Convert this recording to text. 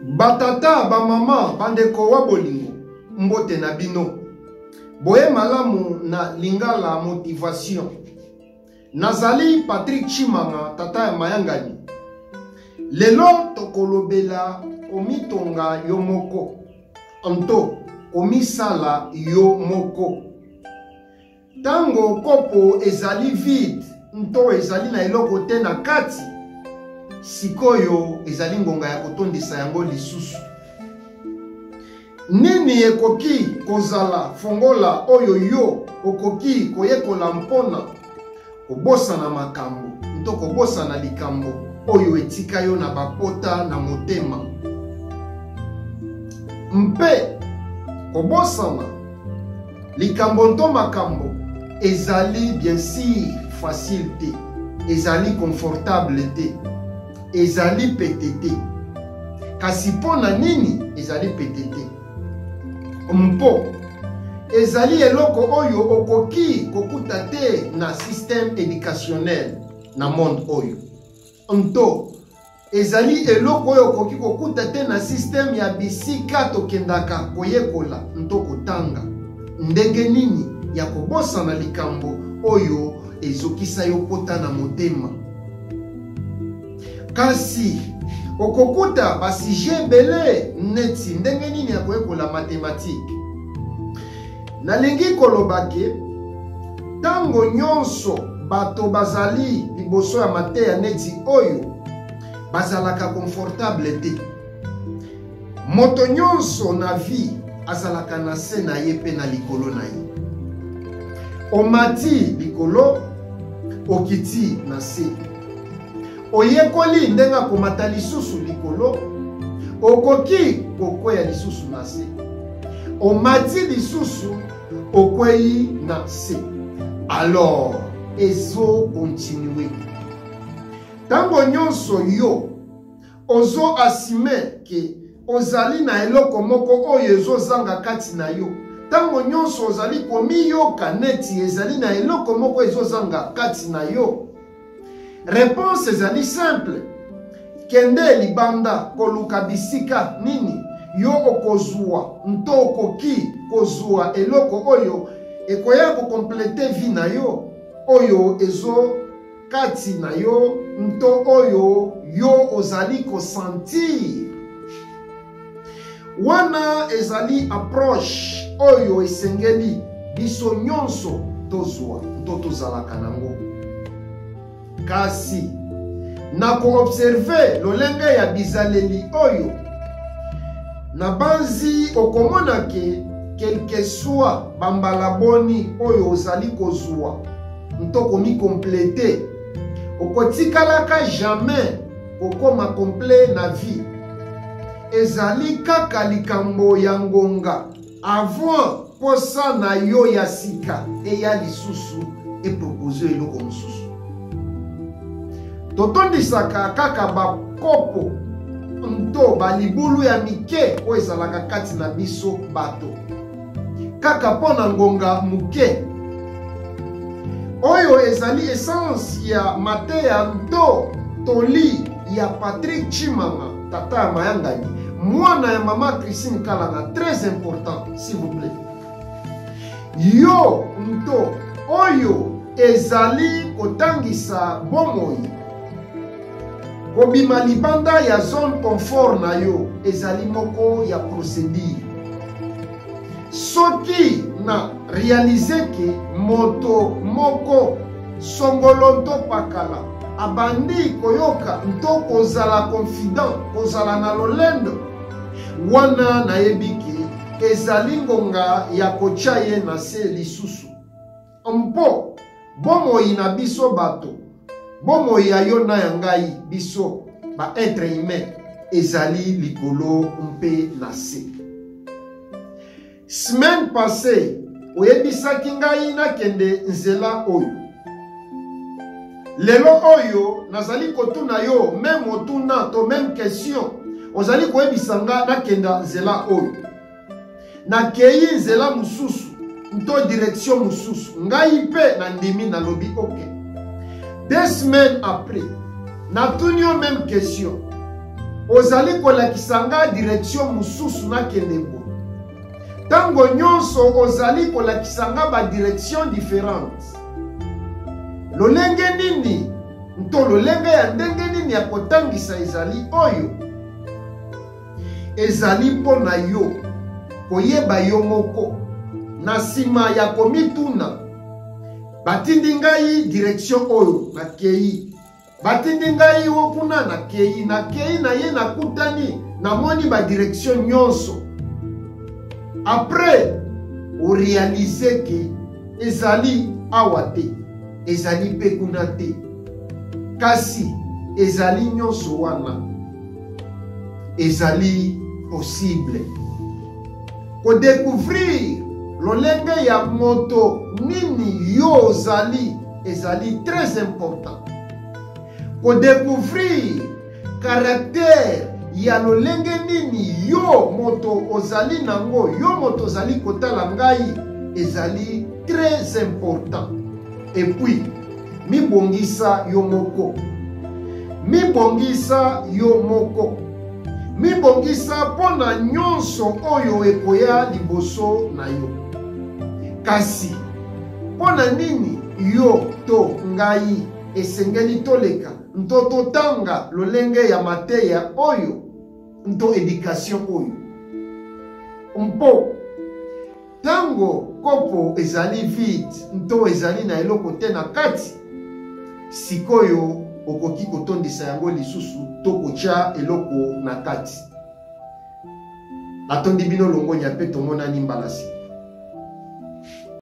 Batata, ba mama, bandeko wa bolingo, mbote na bino. Boye malamu na lingala motivation. Nazali Patrick Chimanga, tata ya mayangani. Lelo tokolobela omitonga yomoko. Anto, omisala yomoko. Tango kopo ezali vide, nto ezali na eloko te na kati. Sikoyo ezali ngonga ya kotondisa yango lisusu. Nini ekoki kozala fongola oyo yo okoki koyekola mpona kobosa na makambo, nto kobosa na likambo oyo etika yo na bapota na motema. Mpe kobosana likambo nto makambo ezali bien sûr facile te, ezali confortable te, ezali petete. Kasi pona nini ezali petete? Mpo ezali eloko oyo okoki kokuta te na système éducationnel na monde oyo. Nto ezali eloko oyo okoki kokuta te na système ya bisika tokendaka koyekola nto kotanga. Ndenge nini ya kobosa na likambo oyo ezokisa yo pota na motema. Kasi okokuta basije bele neti ndenge nini ya koyekola mathématique. Nalingi kolobake tango nyonso bato bazali liboso ya mateya neti oyo bazalaka confortable te. Moto nyonso na vie azalaka na se na ye pe na likolo na ye. Omati likolo, okiti na se. Oyekoli ndenga komata lisusu likolo, okoki kokwea lisusu na se. Omati lisusu, okwei na se. Alors, ezo continue. Tango nyonso yo, ozo asime ke ozali na eloko moko oyo ezo zanga kati na yo. Tango nyonso ozali komi yoka neti ezali na eloko moko ezo zanga kati na yo. Réponse ezali simple. Kende libanda koluka bisika nini yo okozua nto okoki kozua eloko oyo ekoya kokomplete vi na yo oyo ezo kati na yo nto oyo yo ozali kosentir. Wana ezali approche oyo esengeli biso nyonso tozwa nto tozalaka nango. Kasi na ko-observe lolenge ya bizaleli oyo na banzi okomona ke quelque soit bambala boni oyo ozali kozwa nto komi complete okotikalaka jamais kokoma complet na vie. Ezali kaka likambo ya ngonga avant posa na yo ya sika eya lisusu epropose eloko mosusu. Totondisaka kaka bakopo nto balibulu ya mike oyo ezalaka kati na biso bato. Kaka pona ngonga muke oyo ezali essence ya mateya nto toli ya Patrick Chimanga, tata ya mayangani, mwana ya mama Christine Kalanga. Très important, s'il vous plaît. Yo nto oyo ezali kotangisa bomoi kobima libanda ya zone confort na yo ezali moko ya procédure. Soki na réaliser ke moto moko songolo nto pakala abandi koyoka nto kozala confident, kozala na lolendo, wana na yebiki ezali ngonga ya kotia ye na se lisusu. Mpo bomoi na biso bato, bomoi ya yo na ya ngai biso ba être humain ezali likolo mpe na se. Semaine passée oyebisaki ngai nakende nzela oyo. Lelo oyo nazali kotuna yo même otuna to même question ozali koyebisanga nakenda nzela oyo. Nakei nzela mususu nto direction mususu ngai pe na ndimi na lobi ok. 2 semaines après, n'a tenu même question. ozali kolakisanga direction mususu na kendebo. Tango nyonso ozali kolakisanga ba direction différente. Lolenge nini nto lolenge ya ndenge nini ya kotangisa ezali oyo ezali mpo na yo koyeba yo moko na sima ya komituna batindi ngai direction oyo na kei batindi ngai okuna na kei na ye nakutani namoni ba direction nyonso après o réaliser que ezali awa te ezali pe kuna te kasi ezali nyonso wana ezali possible kodécouvrir lolenge ya moto nini yo ozali ezali très important kodécouvrir caractère ya lolenge nini yo moto ozali nango yo moto ozali kotala ngai ezali très important. Et puis mibongisa yo moko mibongisa pona nyonso oyo ekoya liboso na yo. Kasi pona nini yo to ngai esengeli toleka nto totanga lolenge ya mateya oyo nto éducation oyo mpo tango kopo ezali vide nto ezali na eloko te na kati sikoyo okoki kotondisa yango lisusu to kotia eloko na kati. Atondi bino longonya pe tomonani mbalasi.